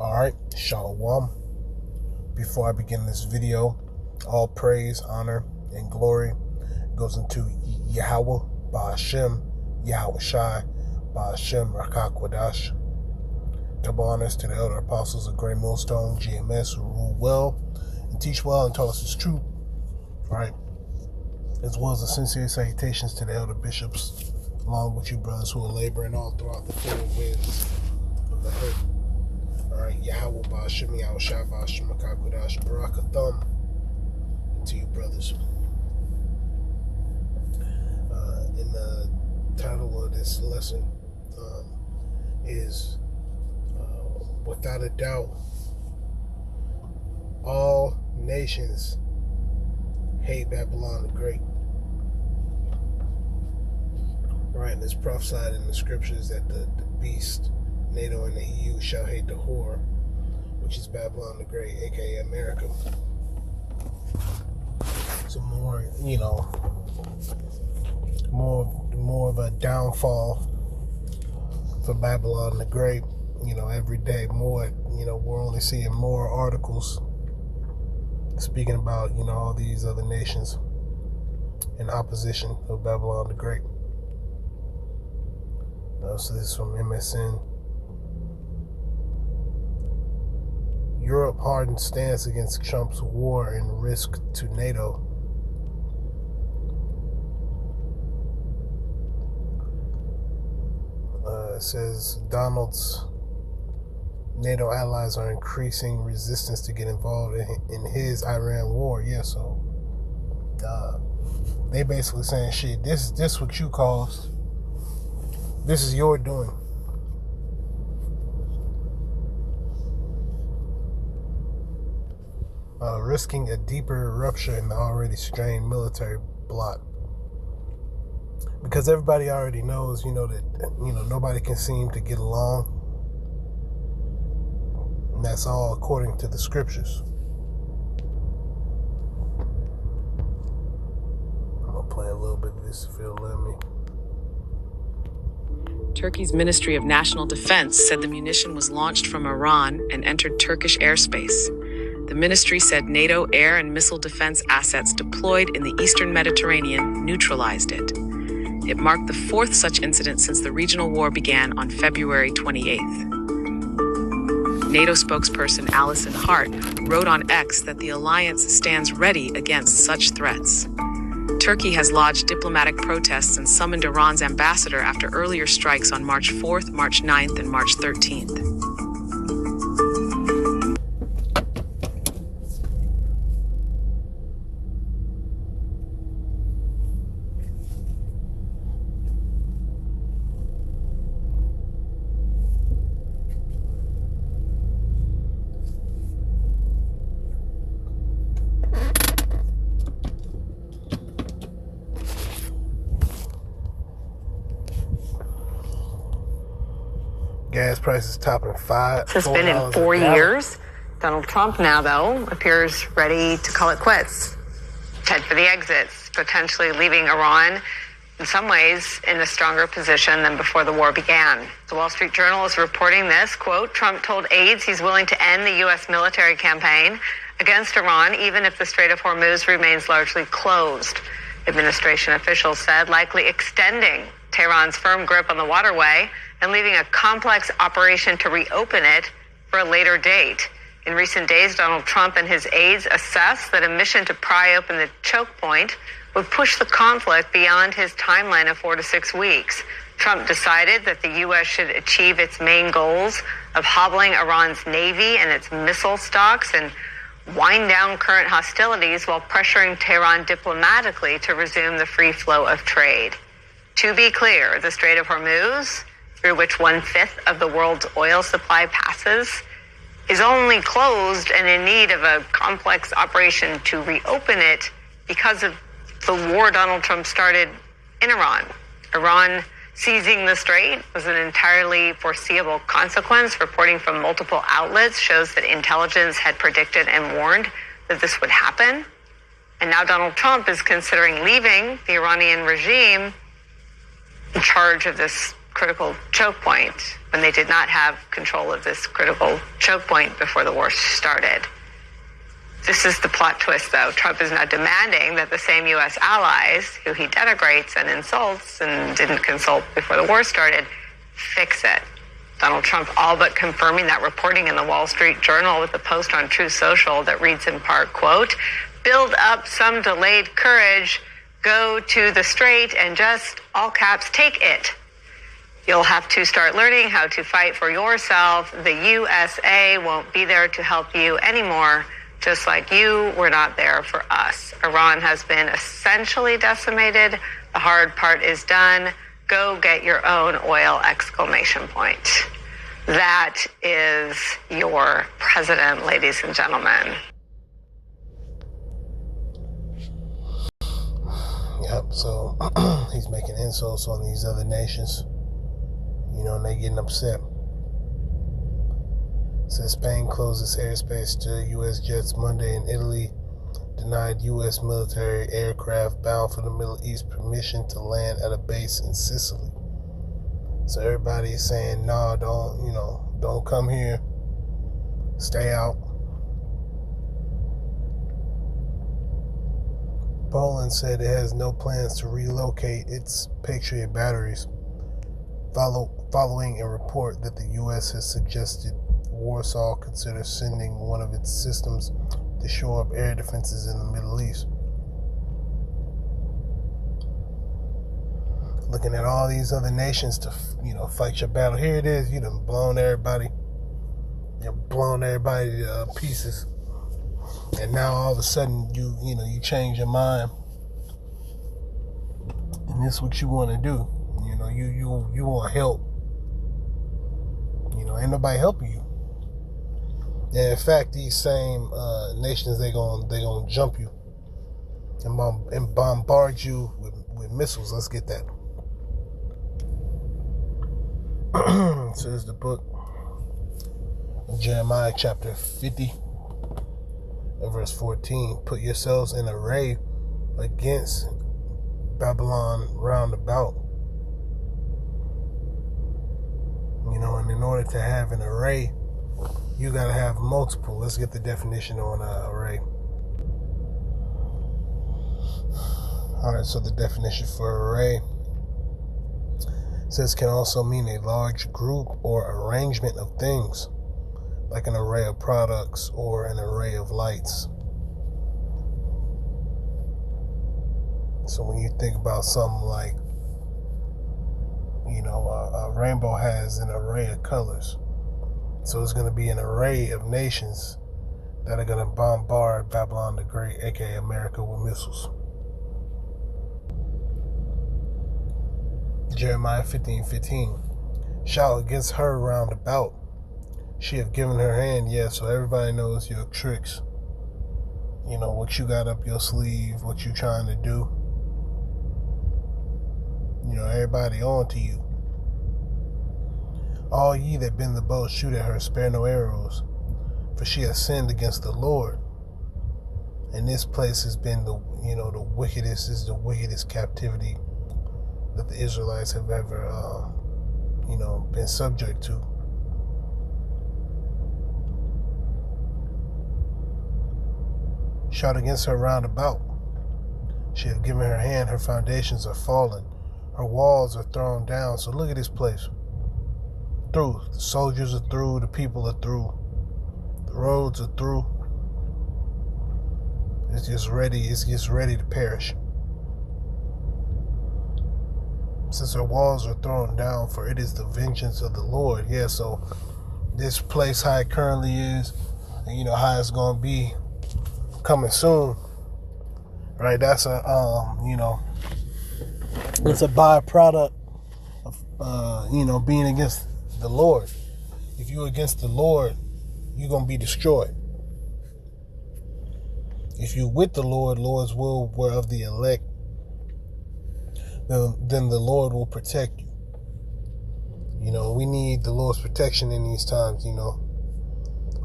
Alright, shalawam. Before I begin this video, all praise, honor, and glory goes into Yahweh, Ba'ashem, Yahweh Shai, Ba'ashem, Rakakwadash. Double honors to the elder apostles of Great Millstone, GMS, who rule well and teach well and tell us his truth. Right? As well as the sincere salutations to the elder bishops, along with you brothers who are laboring all throughout the four winds of the earth. Alright, Yahweh Ba'ashem, Yahweh Shai, Ba'ashem, Rakakwadash, Barakathum, to you brothers. In the title of this lesson is without a doubt, all nations hate Babylon the Great. Right, and it's prophesied in the scriptures that the beast, NATO and the EU, shall hate the whore, which is Babylon the Great, aka America. So more of a downfall for Babylon the Great. Every day more, we're only seeing more articles speaking about, all these other nations in opposition of Babylon the Great. So this is from MSN. Europe hardened stance against Trump's war and risk to NATO. It says Donald's NATO allies are increasing resistance to get involved in his Iran war. Yeah, so they basically saying, shit, this what you caused. This is your doing. Risking a deeper rupture in the already strained military bloc. Because everybody already knows, that nobody can seem to get along. And that's all according to the scriptures. I'm going to play a little bit of this if you'll let me. Turkey's Ministry of National Defense said the munition was launched from Iran and entered Turkish airspace. The ministry said NATO air and missile defense assets deployed in the eastern Mediterranean neutralized it. It marked the fourth such incident since the regional war began on February 28th. NATO spokesperson Alison Hart wrote on X that the alliance stands ready against such threats. Turkey has lodged diplomatic protests and summoned Iran's ambassador after earlier strikes on March 4th, March 9th, and March 13th. Gas prices topping $5. It's been in 4 years. Donald Trump now, though, appears ready to call it quits. Head for the exits, potentially leaving Iran, in some ways, in a stronger position than before the war began. The Wall Street Journal is reporting this, quote, Trump told aides he's willing to end the U.S. military campaign against Iran, even if the Strait of Hormuz remains largely closed. Administration officials said likely extending Tehran's firm grip on the waterway and leaving a complex operation to reopen it for a later date. In recent days, Donald Trump and his aides assessed that a mission to pry open the choke point would push the conflict beyond his timeline of 4 to 6 weeks. Trump decided that the U.S. should achieve its main goals of hobbling Iran's navy and its missile stocks and wind down current hostilities while pressuring Tehran diplomatically to resume the free flow of trade. To be clear, the Strait of Hormuz, through which 1/5 of the world's oil supply passes, is only closed and in need of a complex operation to reopen it because of the war Donald Trump started in Iran. Iran seizing the strait was an entirely foreseeable consequence. Reporting from multiple outlets shows that intelligence had predicted and warned that this would happen. And now Donald Trump is considering leaving the Iranian regime in charge of this critical choke point when they did not have control of this critical choke point before the war started. This is the plot twist, though. Trump is now demanding that the same U.S. allies who he denigrates and insults and didn't consult before the war started fix it. Donald Trump all but confirming that reporting in the Wall Street Journal with a post on Truth Social that reads in part, quote, "Build up some delayed courage, go to the straight and just, all caps, take it. You'll have to start learning how to fight for yourself. The USA won't be there to help you anymore, just like you were not there for us. Iran has been essentially decimated. The hard part is done. Go get your own oil, exclamation point." That is your president, ladies and gentlemen. Yep, so he's making insults on these other nations. And they getting upset. It says Spain closes airspace to U.S. jets Monday, and Italy denied U.S. military aircraft bound for the Middle East permission to land at a base in Sicily. So everybody is saying, no, don't come here. Stay out. Poland said it has no plans to relocate its Patriot batteries, following a report that the U.S. has suggested Warsaw consider sending one of its systems to shore up air defenses in the Middle East. Looking at all these other nations to, fight your battle. Here it is. You done blown everybody. You've blown everybody to pieces. And now all of a sudden you change your mind. And this is what you want to do. You want help. Ain't nobody helping you. And in fact, these same nations, they gonna jump you and bombard you with missiles. Let's get that. So here's the book of Jeremiah, chapter 50, and verse 14. Put yourselves in array against Babylon round about. And in order to have an array, you got to have multiple. Let's get the definition on array. All right, so the definition for array says can also mean a large group or arrangement of things, like an array of products or an array of lights. So when you think about something like, a rainbow has an array of colors. So it's going to be an array of nations that are going to bombard Babylon the Great, aka America, with missiles. Jeremiah 15:15. Shout against her round about. She have given her hand, so everybody knows your tricks. What you got up your sleeve, what you trying to do. Everybody on to you. All ye that bend the bow, shoot at her, spare no arrows, for she has sinned against the Lord. And this place has been the wickedest captivity that the Israelites have ever, been subject to. Shout against her round about. She hath given her hand, her foundations are fallen, her walls are thrown down. So look at this place. Through. The soldiers are through, the people are through, the roads are through. It's just ready to perish. Since her walls are thrown down, for it is the vengeance of the Lord. So this place, how it currently is, and how it's gonna be coming soon. Right? That's it's a byproduct of being against the Lord. If you're against the Lord, you're gonna be destroyed. If you're with the Lord, Lord's will were of the elect, then the Lord will protect you. We need the Lord's protection in these times.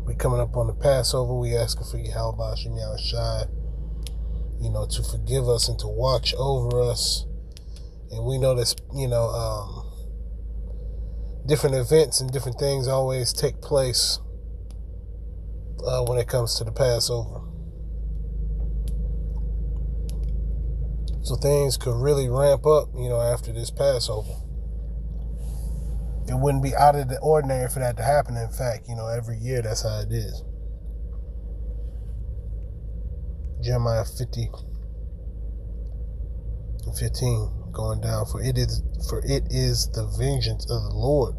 We coming up on the Passover. We asking for Yahweh Shem Yahushai, to forgive us and to watch over us. And we know this, different events and different things always take place when it comes to the Passover. So things could really ramp up, after this Passover. It wouldn't be out of the ordinary for that to happen. In fact, every year that's how it is. Jeremiah 50:15 going down. For it is the vengeance of the Lord.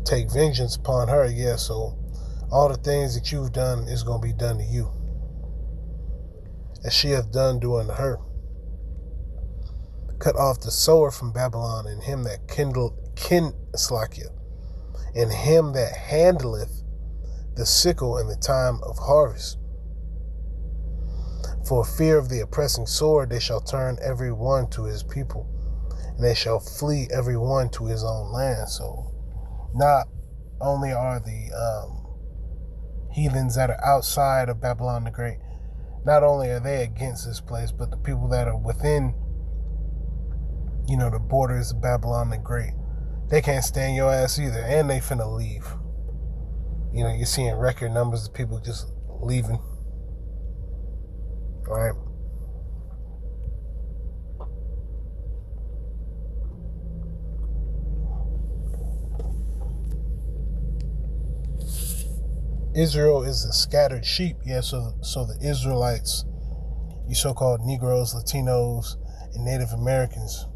Take vengeance upon her. Yeah, so all the things that you've done is going to be done to you, as she hath done doing to her. Cut off the sower from Babylon, and him that and him that handleth the sickle in the time of harvest. For fear of the oppressing sword, they shall turn every one to his people, and they shall flee every one to his own land. So not only are the heathens that are outside of Babylon the Great, not only are they against this place, but the people that are within, the borders of Babylon the Great, they can't stand your ass either, and they finna leave. You're seeing record numbers of people just leaving. All right. Israel is a scattered sheep. Yeah, so the Israelites, you so-called Negroes, Latinos, and Native Americans,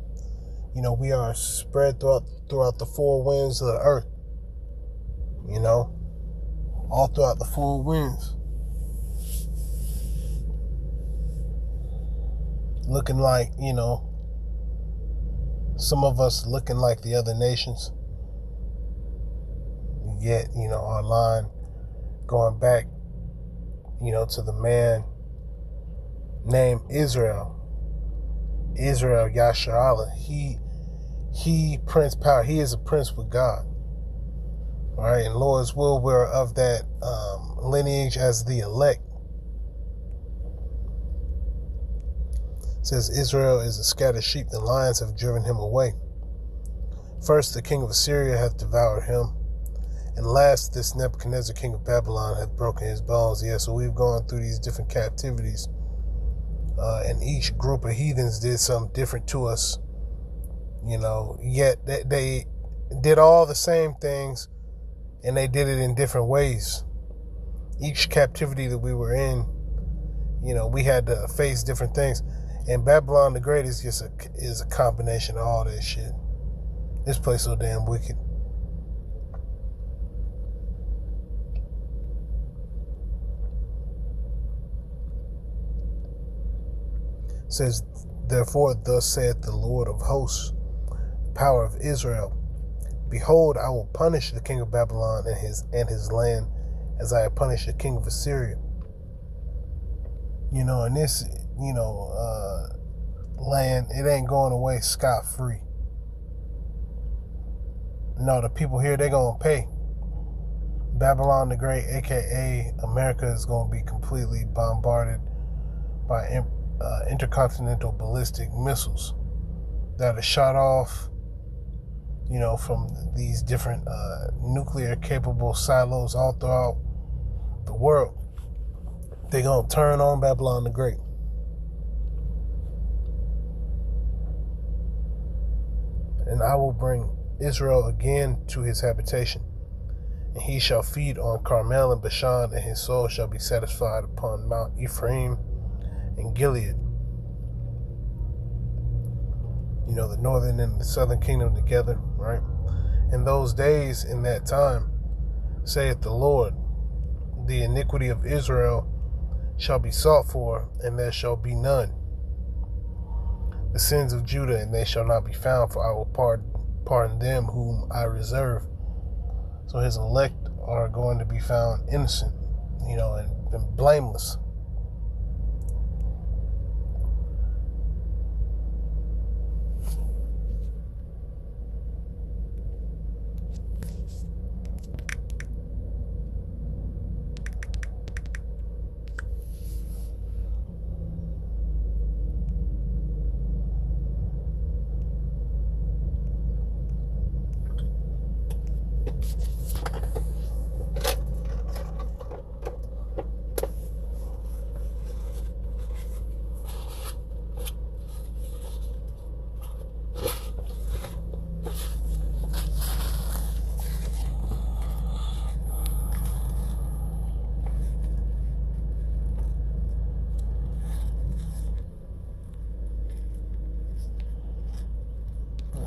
we are spread throughout the four winds of the earth. All throughout the four winds. Looking like, some of us looking like the other nations. Yet, our line going back, to the man named Israel Yasharallah. He Prince Power. He is a prince with God. All right, and Lord's will, we're of that lineage as the elect. It says Israel is a scattered sheep, the lions have driven him away. First, the king of Assyria hath devoured him, and last, this Nebuchadnezzar, king of Babylon, hath broken his bones. Yeah, so we've gone through these different captivities, and each group of heathens did something different to us. Yet they did all the same things, and they did it in different ways. Each captivity that we were in, we had to face different things. And Babylon the Great is just a combination of all that shit. This place so damn wicked. It says, therefore, thus saith the Lord of hosts, the power of Israel, behold, I will punish the king of Babylon and his land as I have punished the king of Assyria. And this, land, it ain't going away scot-free. No, the people here, they're going to pay. Babylon the Great, a.k.a. America, is going to be completely bombarded by intercontinental ballistic missiles that are shot off, from these different nuclear-capable silos all throughout the world. They're going to turn on Babylon the Great. And I will bring Israel again to his habitation, and he shall feed on Carmel and Bashan, and his soul shall be satisfied upon Mount Ephraim and Gilead. The northern and the southern kingdom together, right? In those days, in that time, saith the Lord, the iniquity of Israel shall be sought for, and there shall be none. The sins of Judah, and they shall not be found, for I will pardon them whom I reserve. So his elect are going to be found innocent, and blameless.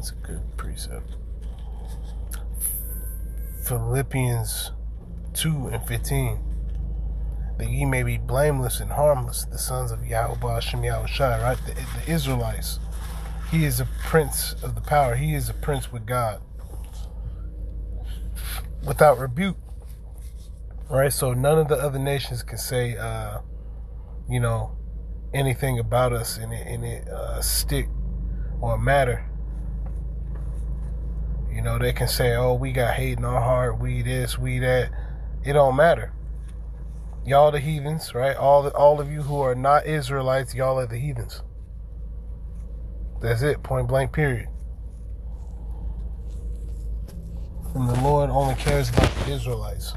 That's a good precept. Philippians 2:15. That ye may be blameless and harmless, the sons of Yahweh Hashem Yahushai, right? The Israelites. He is a prince of the power. He is a prince with God. Without rebuke. Right? So none of the other nations can say, anything about us in it stick or matter. They can say, oh, we got hate in our heart, we this, we that. It don't matter. Y'all the heathens, right? All of you who are not Israelites, y'all are the heathens. That's it, point blank, period. And the Lord only cares about the Israelites.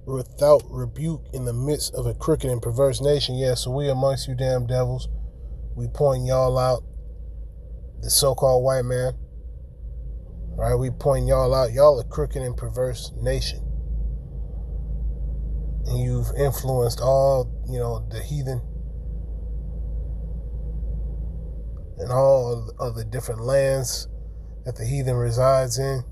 Without rebuke in the midst of a crooked and perverse nation. Yeah, so we amongst you damn devils, we point y'all out, the so-called white man. Right, we point y'all out. Y'all a crooked and perverse nation. And you've influenced all, the heathen and all of the different lands that the heathen resides in.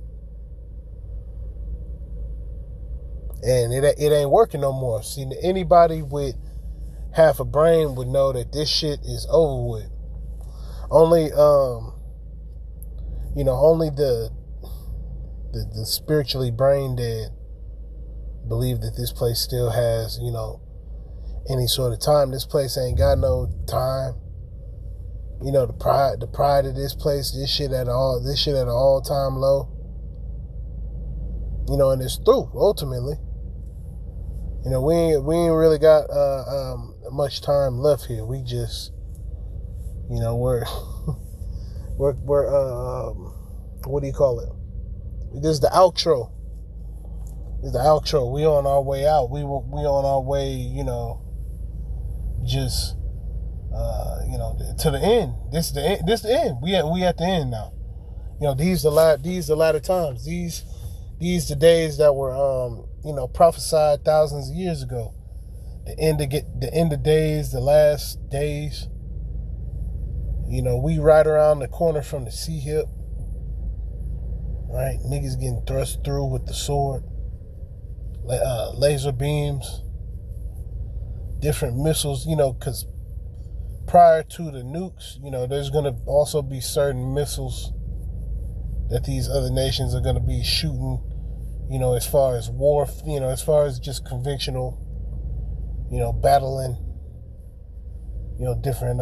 And it ain't working no more. See, anybody with half a brain would know that this shit is over with. Only the spiritually brain dead believe that this place still has, any sort of time. This place ain't got no time. The pride of this place, this shit at an all-time low. And it's through ultimately. We ain't really got much time left here. We just, we're what do you call it? This is the outro. We on our way out. We on our way, just to the end. This is the end. This the end. We at the end now. These the latter times. These the days that were prophesied thousands of years ago. The end of days, the last days. We right around the corner from the sea hip. Right? Niggas getting thrust through with the sword. Laser beams. Different missiles, because prior to the nukes, there's going to also be certain missiles that these other nations are going to be shooting, as far as war, as far as just conventional, battling, different,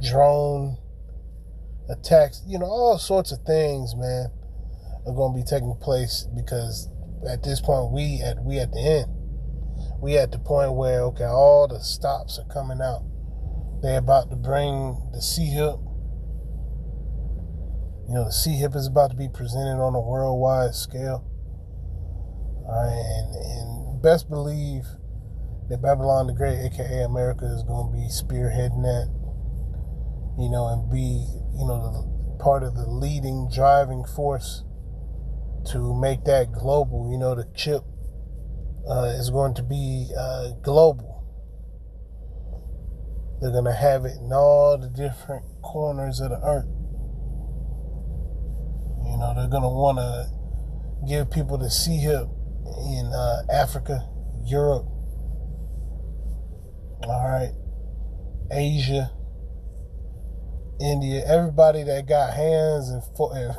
drone attacks, all sorts of things, man, are going to be taking place because at this point, we at the end. We at the point where, okay, all the stops are coming out. They're about to bring the sea hip. The sea hip is about to be presented on a worldwide scale. All right, and best believe that Babylon the Great, aka America, is going to be spearheading that. And be, part of the leading driving force to make that global. The chip is going to be global. They're going to have it in all the different corners of the earth. They're going to want to give people the sea hip in Africa, Europe, all right, Asia, India, everybody that got hands and foreheads.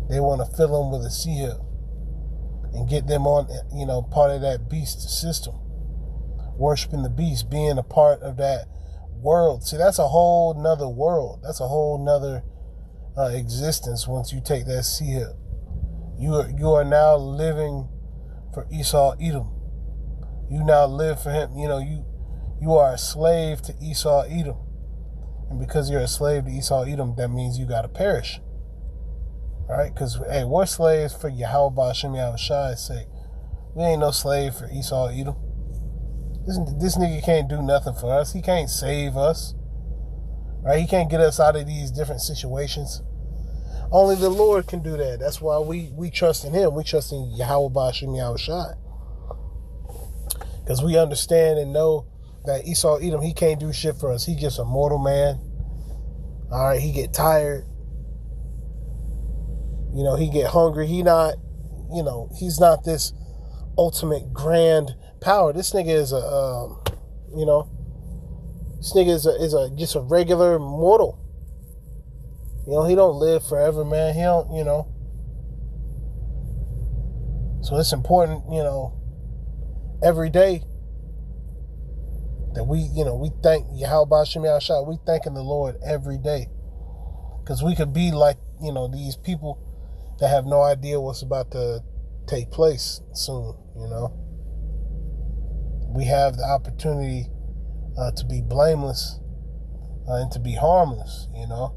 They want to fill them with a sea hip and get them on, part of that beast system. Worshiping the beast, being a part of that world. See, that's a whole nother world. That's a whole nother existence once you take that sea hip. You are now living for Esau Edom. You now live for him. You are a slave to Esau Edom. And because you're a slave to Esau Edom, that means you got to perish. All right? Because, hey, we're slaves for Yahweh Hashem Yahushai's sake. We ain't no slave for Esau Edom. This nigga can't do nothing for us. He can't save us. Right? He can't get us out of these different situations. Only the Lord can do that. That's why we trust in him. We trust in Yahweh Ba'Shem Yahushai. Because we understand and know that Esau Edom, he can't do shit for us. He just a mortal man. All right, he get tired. You know, he get hungry. He not, you know, he's not this ultimate grand power. This nigga is a, you know, this nigga is a just a regular mortal. You know, he don't live forever, man. He don't, you know. So it's important, you know, every day that we, you know, we thank Yahweh Ba'Shem Yahushua. We thanking the Lord every day. Because we could be like, you know, these people that have no idea what's about to take place soon, you know. We have the opportunity to be blameless and to be harmless, you know.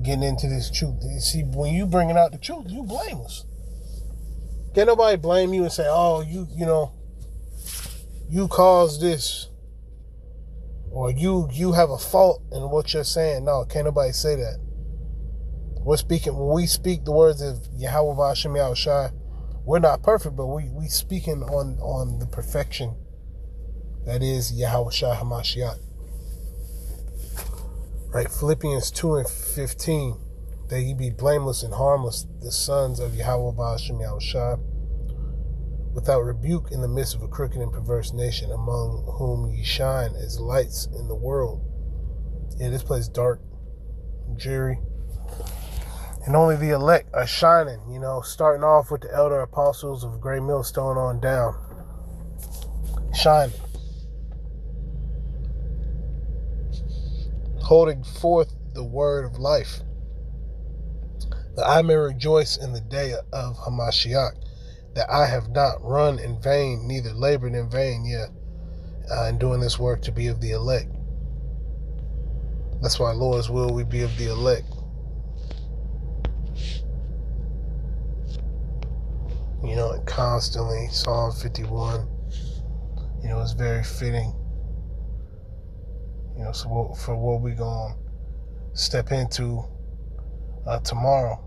Getting into this truth. You see, when you bringing out the truth, you blameless. Can't nobody blame you and say, oh, you know, you caused this. Or you have a fault in what you're saying. No, can't nobody say that. When we speak the words of Yahweh Ba'Shem Yahushai, we're not perfect, but we speaking on the perfection that is Yahweh Shai HaMashiach. Right, Philippians 2:15, that ye be blameless and harmless, the sons of Yahweh Ba'Shem Yahushai, without rebuke in the midst of a crooked and perverse nation, among whom ye shine as lights in the world. Yeah, this place dark, dreary. And only the elect are shining, you know, starting off with the elder apostles of Great Millstone on down. Shining. Holding forth the word of life, that I may rejoice in the day of Hamashiach, that I have not run in vain, neither labored in vain, yet in doing this work to be of the elect. That's why, Lord's will, we be of the elect. You know, and constantly, Psalm 51, you know, it's very fitting. You know, so for what we're going to step into tomorrow,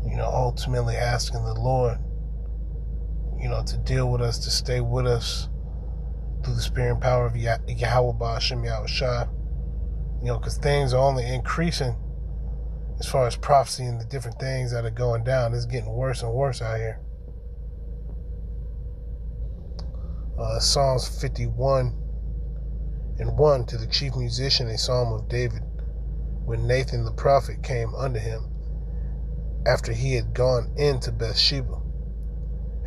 you know, ultimately asking the Lord, you know, to deal with us, to stay with us through the spirit and power of Yahweh Ba'Shem Yahushai. You know, because things are only increasing as far as prophecy and the different things that are going down. It's getting worse and worse out here. Psalms 51 and 1, to the chief musician, a psalm of David, when Nathan the prophet came unto him after he had gone into Bathsheba.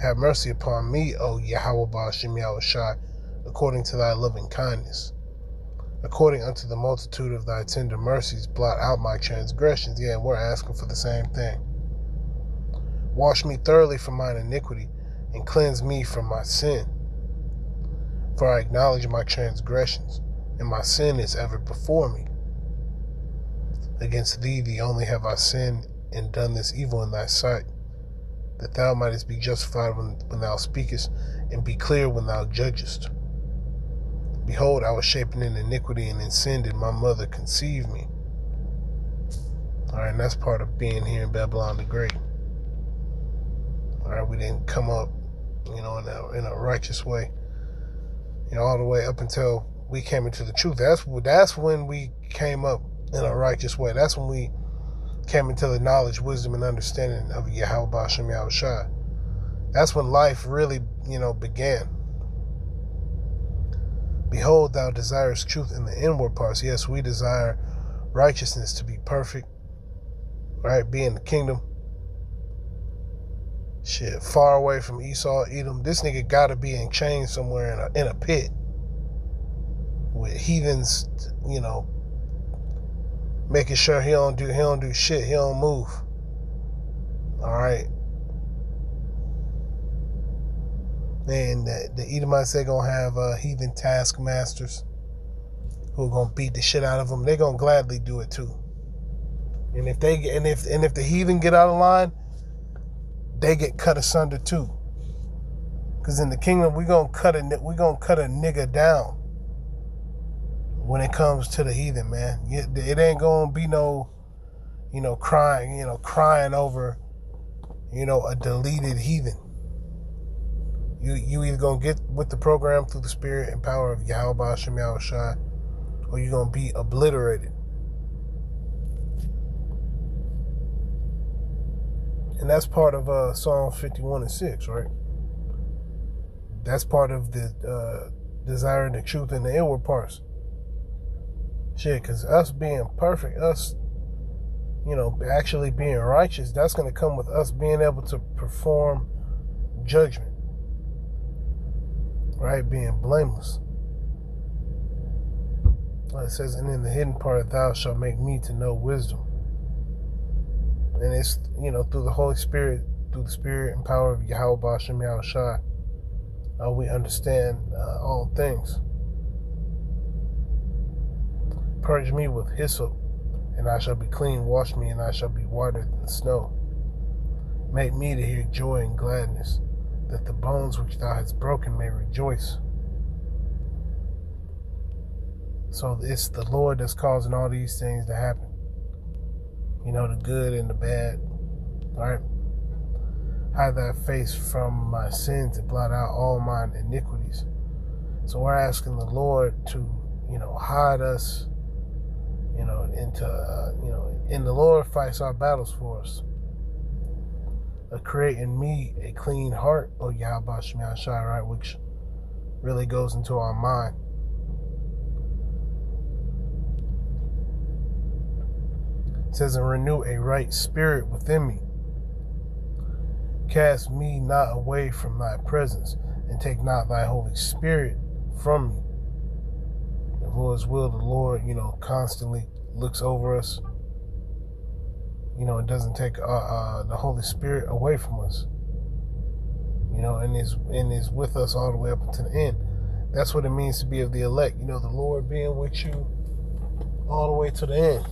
Have mercy upon me, O Yahweh Ba'Shem Yahushai, according to thy loving kindness. According unto the multitude of thy tender mercies, blot out my transgressions. Yeah, and we're asking for the same thing. Wash me thoroughly from mine iniquity, and cleanse me from my sin. For I acknowledge my transgressions, and my sin is ever before me. Against thee, the only, have I sinned, and done this evil in thy sight, that thou mightest be justified when thou speakest, and be clear when thou judgest. Behold, I was shapen in iniquity, and in sin did my mother conceive me. All right, and that's part of being here in Babylon the Great. All right, we didn't come up, you know, in a righteous way, you know, all the way up until we came into the truth. That's when we came up in a righteous way. That's when we came into the knowledge, wisdom, and understanding of Yahweh Ba'Shem Yahushai. That's when life really, you know, began. Behold, thou desirest truth in the inward parts. Yes, we desire righteousness to be perfect, right? Be in the kingdom. Shit, far away from Esau, Edom. This nigga gotta be in chains somewhere in a pit with heathens, you know, making sure he don't do shit. He don't move. All right. And the Edomites, they're gonna have heathen taskmasters who are gonna beat the shit out of them. They're gonna gladly do it too. And if the heathen get out of line, they get cut asunder too. Cause in the kingdom, we gonna cut a nigga down when it comes to the heathen, man. It ain't gonna be no, crying over, a deleted heathen. You either gonna get with the program through the spirit and power of Yahweh Ba'ashem Yahweh Shai, or you're gonna be obliterated. And that's part of Psalm 51:6, right? That's part of the desiring the truth in the inward parts. Shit, because us being perfect, us, actually being righteous, that's going to come with us being able to perform judgment. Right? Being blameless. It says, and in the hidden part, thou shalt make me to know wisdom. And it's, through the Holy Spirit, through the spirit and power of Yahweh Ba'ashem Yahweh Shai, we understand all things. Purge me with hyssop, and I shall be clean. Wash me, and I shall be whiter than snow. Make me to hear joy and gladness, that the bones which thou hast broken may rejoice. So it's the Lord that's causing all these things to happen. The good and the bad. All right? Hide thy face from my sins and blot out all mine iniquities. So we're asking the Lord to, hide us, and the Lord fights our battles for us. Create in me a clean heart, O Yahweh Ba'ashem Yahweh Shai, right, which really goes into our mind. It says, and renew a right spirit within me. Cast me not away from thy presence, and take not thy Holy Spirit from me. The Lord's will, the Lord, constantly looks over us. It doesn't take the Holy Spirit away from us. And is with us all the way up until the end. That's what it means to be of the elect. The Lord being with you all the way to the end.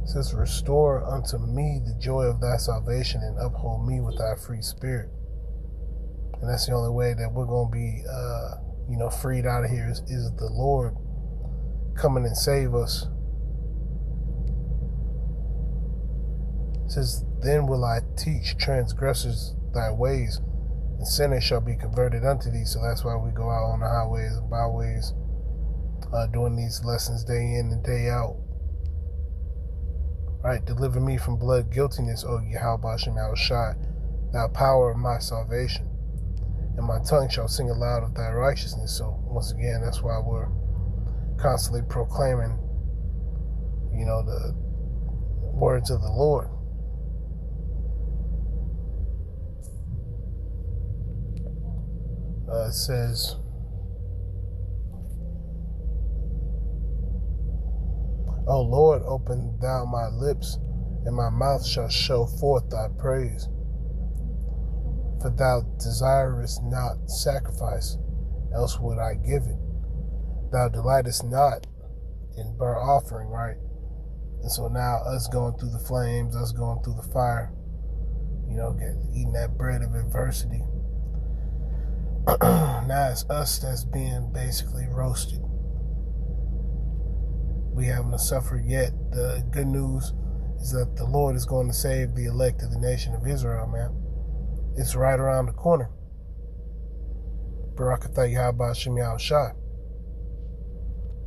It says, restore unto me the joy of thy salvation, and uphold me with thy free spirit. And that's the only way that we're going to be, freed out of here is the Lord coming and save us. It says, then will I teach transgressors thy ways, and sinners shall be converted unto thee. So that's why we go out on the highways and byways, doing these lessons day in and day out. Right, deliver me from blood guiltiness, O Yahweh Ba'ashem Yahweh Shai, thou power of my salvation. And my tongue shall sing aloud of thy righteousness. So once again, that's why we're constantly proclaiming, the words of the Lord. It says, O Lord, open thou my lips, and my mouth shall show forth thy praise. For thou desirest not sacrifice, else would I give it. Thou delightest not in burnt offering, right? And so now us going through the flames, us going through the fire, eating that bread of adversity. Now it's us that's being basically roasted. We haven't suffered yet. The good news is that the Lord is going to save the elect of the nation of Israel, man. It's right around the corner. Barakatah Yahweh Ba'ashem Yahweh Shai.